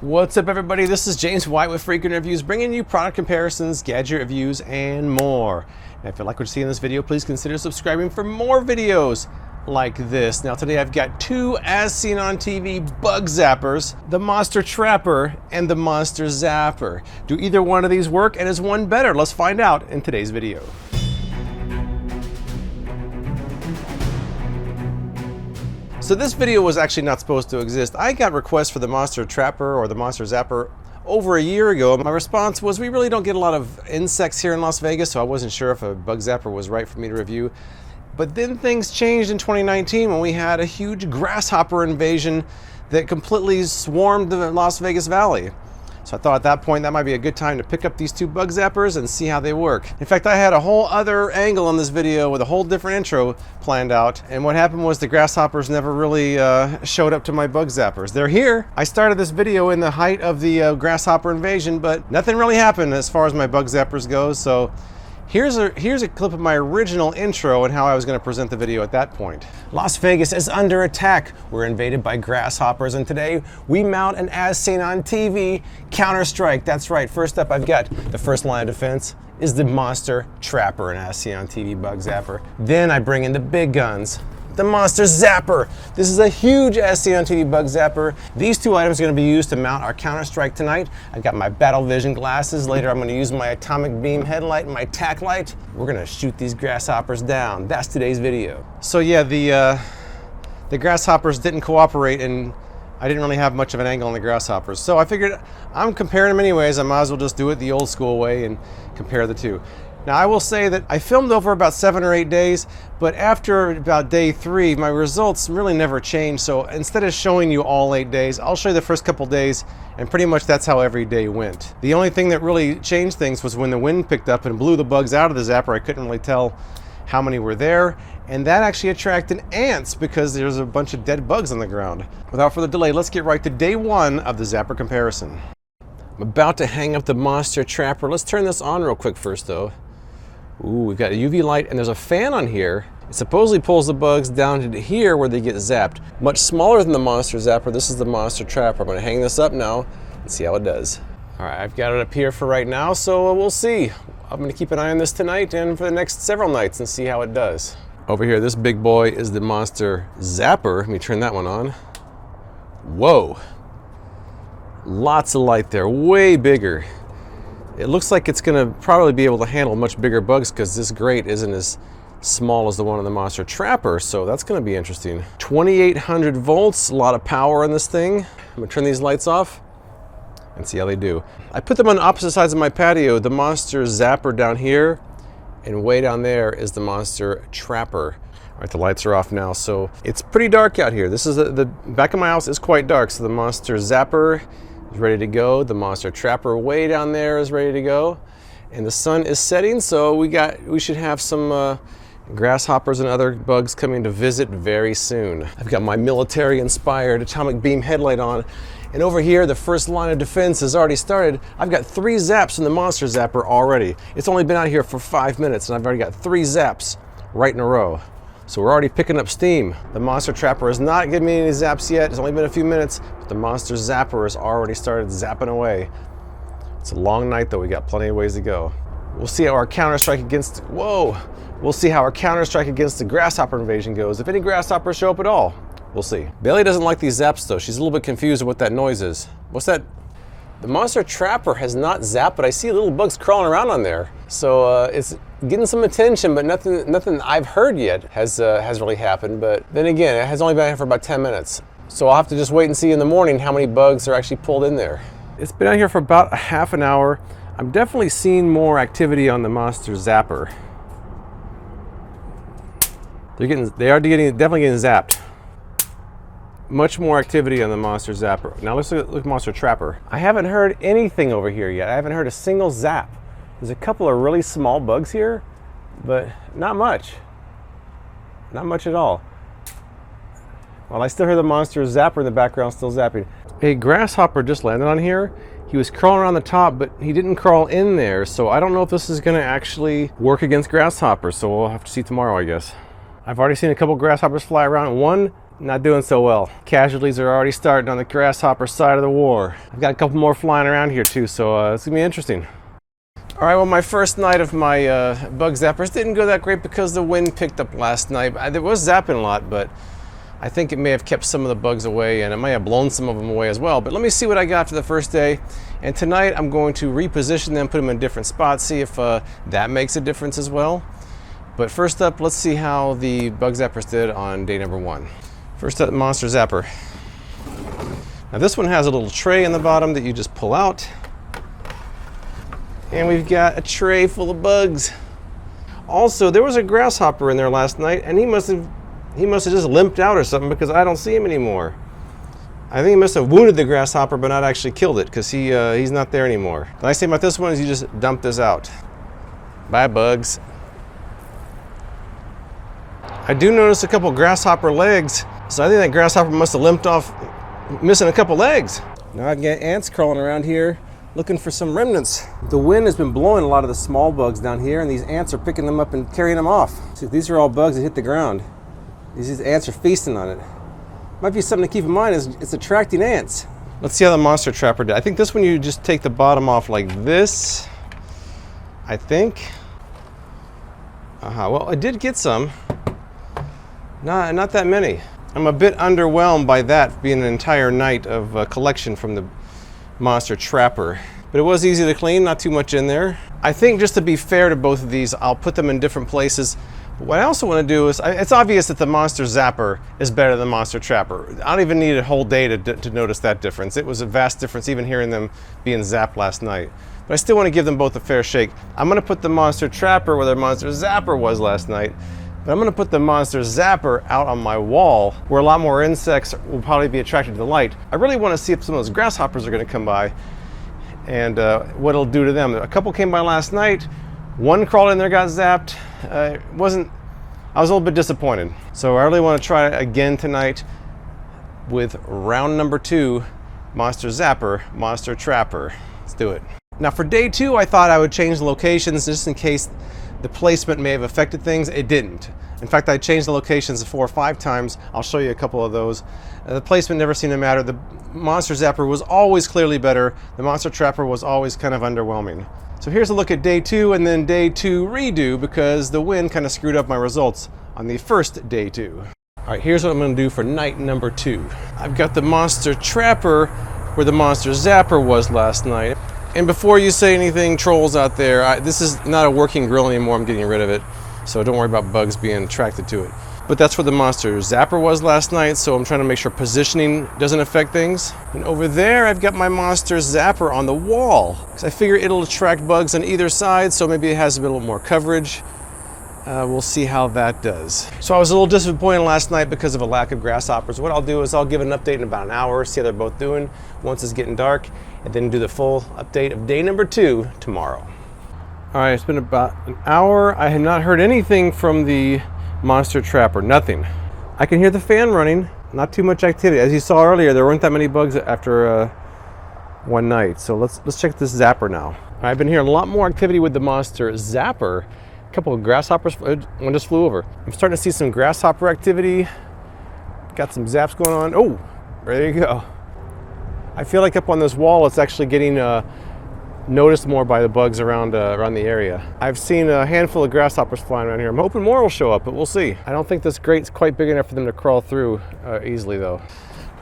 What's up, everybody? This is James White with Freakin' Reviews, bringing you product comparisons, gadget reviews, and more. And if you like what you see in this video, please consider subscribing for more videos like this. Now today I've got two as seen on TV bug zappers, the Monster Trapper and the Monster Zapper. Do either one of these work, and is one better? Let's find out in today's video. So this video was actually not supposed to exist. I got requests for the Monster Trapper or the Monster Zapper over a year ago. My response was, we really don't get a lot of insects here in Las Vegas, so I wasn't sure if a bug zapper was right for me to review. But then things changed in 2019 when we had a huge grasshopper invasion that completely swarmed the Las Vegas Valley. So I thought at that point that might be a good time to pick up these two bug zappers and see how they work. In fact, I had a whole other angle on this video with a whole different intro planned out. And what happened was the grasshoppers never really showed up to my bug zappers. They're here. I started this video in the height of the grasshopper invasion, but nothing really happened as far as my bug zappers go. So here's a clip of my original intro and how I was going to present the video at that point. Las Vegas is under attack. We're invaded by grasshoppers, and today we mount an as seen on TV counter-strike. That's right. First up, I've got the first line of defense is the Monster Trapper, an as seen on TV bug zapper. Then I bring in the big guns, the Monster Zapper. This is a huge as seen on TV bug zapper. These two items are going to be used to mount our counter-strike tonight. I've got my battle vision glasses. Later I'm going to use my atomic beam headlight and my tack light. We're going to shoot these grasshoppers down. That's today's video. So yeah, the grasshoppers didn't cooperate, and I didn't really have much of an angle on the grasshoppers. So I figured I'm comparing them anyways. I might as well just do it the old school way and compare the two. Now I will say that I filmed over about 7 or 8 days, but after about day 3, my results really never changed. So instead of showing you all 8 days, I'll show you the first couple days, and pretty much that's how every day went. The only thing that really changed things was when the wind picked up and blew the bugs out of the zapper. I couldn't really tell how many were there, and that actually attracted ants because there's a bunch of dead bugs on the ground. Without further delay, let's get right to day 1 of the zapper comparison. I'm about to hang up the Monster Trapper. Let's turn this on real quick first though. Ooh, we've got a UV light, and there's a fan on here. It supposedly pulls the bugs down to here where they get zapped. Much smaller than the Monster Zapper. This is the Monster Trapper. I'm going to hang this up now and see how it does. All right, I've got it up here for right now, so we'll see. I'm going to keep an eye on this tonight and for the next several nights and see how it does. Over here, this big boy is the Monster Zapper. Let me turn that one on. Whoa. Lots of light there, way bigger. It looks like it's going to probably be able to handle much bigger bugs because this grate isn't as small as the one on the Monster Trapper, so that's going to be interesting. 2800 volts, a lot of power in this thing. I'm going to turn these lights off and see how they do. I put them on opposite sides of my patio. The Monster Zapper down here, and way down there is the Monster Trapper. All right, the lights are off now, so it's pretty dark out here. This is the back of my house is quite dark, so the Monster Zapper is ready to go. The Monster Trapper way down there is ready to go, and the sun is setting, so we should have some grasshoppers and other bugs coming to visit very soon. I've got my military-inspired atomic beam headlight on, and over here the first line of defense has already started. I've got 3 zaps from the Monster Zapper already. It's only been out here for 5 minutes, and I've already got 3 zaps right in a row. So we're already picking up steam. The Monster Trapper has not given me any zaps yet. It's only been a few minutes, but the Monster Zapper has already started zapping away. It's a long night though. We got plenty of ways to go. We'll see how our counter-strike against, we'll see how our counter-strike against the grasshopper invasion goes. If any grasshoppers show up at all, we'll see. Bailey doesn't like these zaps though. She's a little bit confused with what that noise is. What's that? The Monster Trapper has not zapped, but I see little bugs crawling around on there. So it's getting some attention, but nothing I've heard yet has really happened. But then again, it has only been here for about 10 minutes. So I'll have to just wait and see in the morning how many bugs are actually pulled in there. It's been out here for about a half an hour. I'm definitely seeing more activity on the Monster Zapper. They are definitely getting zapped. Much more activity on the Monster Zapper. Now let's look at Monster Trapper. I haven't heard anything over here yet. I haven't heard a single zap. There's a couple of really small bugs here, but not much. Not much at all. Well, I still hear the Monster Zapper in the background still zapping. A grasshopper just landed on here. He was crawling around the top, but he didn't crawl in there, so I don't know if this is going to actually work against grasshoppers, so we'll have to see tomorrow, I guess. I've already seen a couple grasshoppers fly around. One Not doing so well. Casualties are already starting on the grasshopper side of the war. I've got a couple more flying around here too, so it's gonna be interesting. All right, well, my first night of my bug zappers didn't go that great because the wind picked up last night. There was zapping a lot, but I think it may have kept some of the bugs away, and it may have blown some of them away as well. But let me see what I got for the first day. And tonight I'm going to reposition them, put them in different spots, see if that makes a difference as well. But first up, let's see how the bug zappers did on day number 1. First up, Monster Zapper. Now this one has a little tray in the bottom that you just pull out. And we've got a tray full of bugs. Also, there was a grasshopper in there last night, and he must have just limped out or something because I don't see him anymore. I think he must have wounded the grasshopper but not actually killed it because he's not there anymore. The nice thing about this one is you just dump this out. Bye, bugs. I do notice a couple grasshopper legs, so I think that grasshopper must have limped off, missing a couple legs. Now I've got ants crawling around here looking for some remnants. The wind has been blowing a lot of the small bugs down here, and these ants are picking them up and carrying them off. See, these are all bugs that hit the ground. These ants are feasting on it. Might be something to keep in mind is it's attracting ants. Let's see how the Monster Trapper did. I think this one you just take the bottom off like this, I think. Well, I did get some. Not that many. I'm a bit underwhelmed by that being an entire night of collection from the Monster Trapper. But it was easy to clean, not too much in there. I think just to be fair to both of these, I'll put them in different places. But what I also want to do is, it's obvious that the Monster Zapper is better than Monster Trapper. I don't even need a whole day to notice that difference. It was a vast difference even hearing them being zapped last night. But I still want to give them both a fair shake. I'm going to put the Monster Trapper where the Monster Zapper was last night. But I'm going to put the Monster Zapper out on my wall where a lot more insects will probably be attracted to the light. I really want to see if some of those grasshoppers are going to come by and what it'll do to them. A couple came by last night. One crawled in there, got zapped. I was a little bit disappointed. So I really want to try it again tonight with round number 2, Monster Zapper, Monster Trapper. Let's do it. Now for day 2, I thought I would change the locations just in case the placement may have affected things. It didn't. In fact, I changed the locations 4 or 5 times. I'll show you a couple of those. The placement never seemed to matter. The Monster Zapper was always clearly better. The Monster Trapper was always kind of underwhelming. So here's a look at day 2 and then day 2 redo because the wind kind of screwed up my results on the first day 2. All right, here's what I'm going to do for night number 2. I've got the Monster Trapper where the Monster Zapper was last night. And before you say anything, trolls out there, this is not a working grill anymore. I'm getting rid of it. So don't worry about bugs being attracted to it. But that's where the Monster Zapper was last night, so I'm trying to make sure positioning doesn't affect things. And over there, I've got my Monster Zapper on the wall, because I figure it'll attract bugs on either side, so maybe it has a little more coverage. We'll see how that does. So I was a little disappointed last night because of a lack of grasshoppers. What I'll do is I'll give an update in about an hour, see how they're both doing once it's getting dark, and then do the full update of day number 2 tomorrow. All right, it's been about an hour. I have not heard anything from the Monster Trapper, nothing. I can hear the fan running, not too much activity. As you saw earlier, there weren't that many bugs after one night. So let's check this Zapper now. I've been hearing a lot more activity with the Monster Zapper. A couple of grasshoppers, one just flew over. I'm starting to see some grasshopper activity. Got some zaps going on. Oh, there you go. I feel like up on this wall, it's actually getting noticed more by the bugs around the area. I've seen a handful of grasshoppers flying around here. I'm hoping more will show up, but we'll see. I don't think this grate's quite big enough for them to crawl through easily though.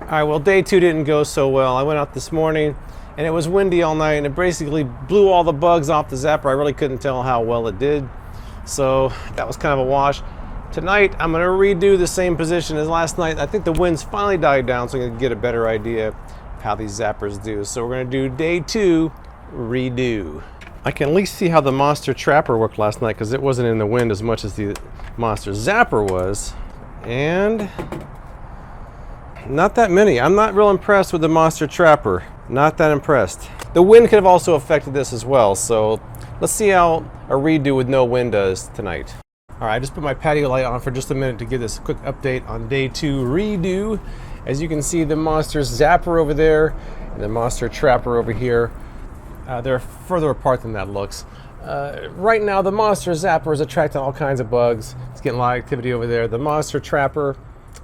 All right, well, day 2 didn't go so well. I went out this morning and it was windy all night and it basically blew all the bugs off the Zapper. I really couldn't tell how well it did. So that was kind of a wash. Tonight, I'm gonna redo the same position as last night. I think the winds finally died down, so I'm gonna get a better idea of how these Zappers do. So we're gonna do day 2, redo. I can at least see how the Monster Trapper worked last night because it wasn't in the wind as much as the Monster Zapper was. And not that many. I'm not real impressed with the Monster Trapper. Not that impressed. The wind could have also affected this as well, so let's see how a redo with no wind does tonight. All right, I just put my patio light on for just a minute to give this a quick update on day 2 redo. As you can see, the Monster Zapper over there and the Monster Trapper over here, they're further apart than that looks. Right now, the Monster Zapper is attracting all kinds of bugs. It's getting a lot of activity over there. The Monster Trapper,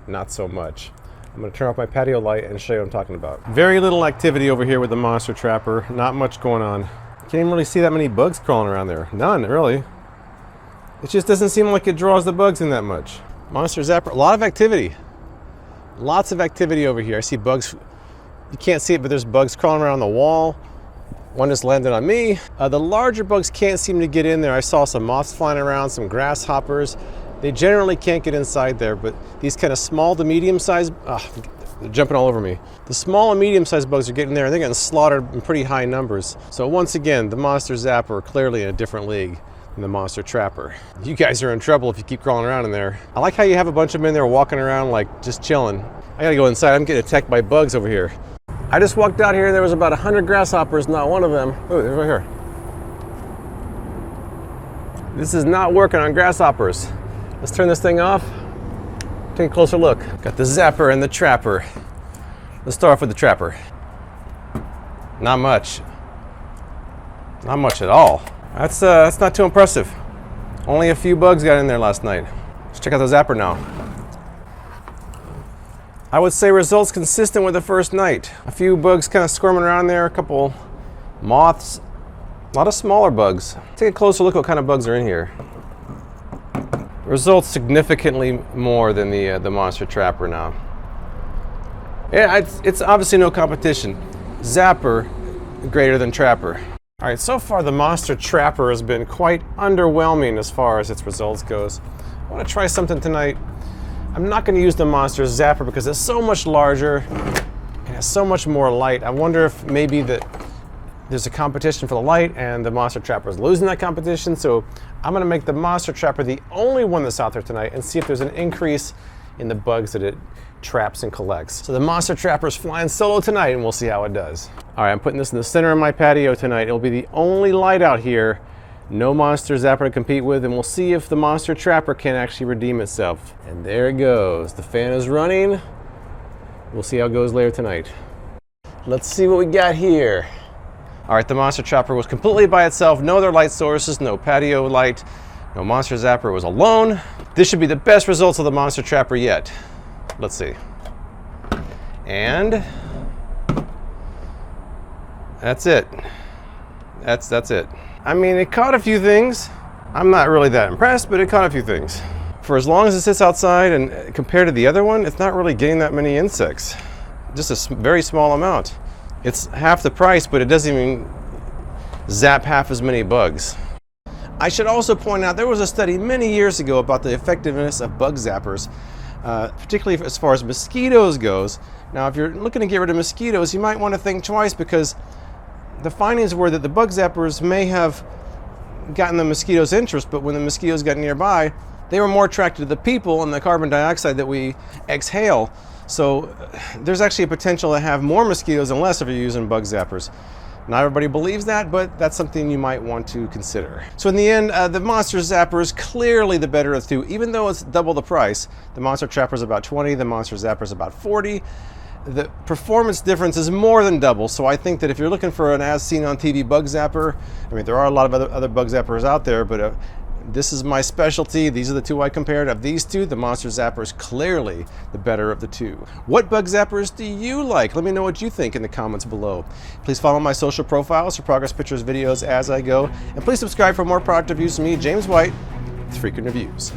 not so much. I'm going to turn off my patio light and show you what I'm talking about. Very little activity over here with the Monster Trapper. Not much going on. Can't even really see that many bugs crawling around there. None, really. It just doesn't seem like it draws the bugs in that much. Monster Zapper, a lot of activity. Lots of activity over here. I see bugs. You can't see it, but there's bugs crawling around the wall. One just landed on me. The larger bugs can't seem to get in there. I saw some moths flying around, some grasshoppers. They generally can't get inside there, but these kind of small to medium-sized, they're jumping all over me. The small and medium-sized bugs are getting there, and they're getting slaughtered in pretty high numbers. So once again, the Monster Zapper clearly in a different league than the Monster Trapper. You guys are in trouble if you keep crawling around in there. I like how you have a bunch of them in there walking around like just chilling. I gotta go inside. I'm getting attacked by bugs over here. I just walked out here. There was about 100 grasshoppers, not one of them. Oh, they're right here. This is not working on grasshoppers. Let's turn this thing off. Take a closer look. Got the Zapper and the Trapper. Let's start off with the Trapper. Not much. Not much at all. That's not too impressive. Only a few bugs got in there last night. Let's check out the Zapper now. I would say results consistent with the first night. A few bugs kind of squirming around there, a couple moths, a lot of smaller bugs. Take a closer look what kind of bugs are in here. Results significantly more than the Monster Trapper now. Yeah, it's obviously no competition. Zapper greater than Trapper. All right, so far the Monster Trapper has been quite underwhelming as far as its results goes. I want to try something tonight. I'm not going to use the Monster Zapper because it's so much larger and has so much more light. I wonder if maybe there's a competition for the light and the Monster Trapper is losing that competition. So I'm going to make the Monster Trapper the only one that's out there tonight and see if there's an increase in the bugs that it traps and collects. So the Monster Trapper is flying solo tonight and we'll see how it does. All right, I'm putting this in the center of my patio tonight. It'll be the only light out here. No Monster Zapper to compete with, and we'll see if the Monster Trapper can actually redeem itself. And there it goes. The fan is running. We'll see how it goes later tonight. Let's see what we got here. All right, the Monster Trapper was completely by itself. No other light sources, no patio light. No Monster Zapper, was alone. This should be the best results of the Monster Trapper yet. Let's see. And that's it. That's it. I mean, it caught a few things. I'm not really that impressed, but it caught a few things. For as long as it sits outside and compared to the other one, it's not really getting that many insects. Just a very small amount. It's half the price, but it doesn't even zap half as many bugs. I should also point out there was a study many years ago about the effectiveness of bug zappers, particularly as far as mosquitoes goes. Now, if you're looking to get rid of mosquitoes, you might want to think twice because the findings were that the bug zappers may have gotten the mosquitoes' interest, but when the mosquitoes got nearby, they were more attracted to the people and the carbon dioxide that we exhale. So there's actually a potential to have more mosquitoes and less if you're using bug zappers. Not everybody believes that, but that's something you might want to consider. So in the end, the Monster Zapper is clearly the better of the two, even though it's double the price. The Monster Trapper is about 20, the Monster Zapper is about 40. The performance difference is more than double, so I think that if you're looking for an as seen on TV bug zapper, I mean, there are a lot of other bug zappers out there, but this is my specialty. These are the two I compared. Of these two, the Monster Zapper is clearly the better of the two. What bug zappers do you like? Let me know what you think in the comments below. Please follow my social profiles for progress pictures videos as I go, and please subscribe for more product reviews from me, James White, with Frequent Reviews.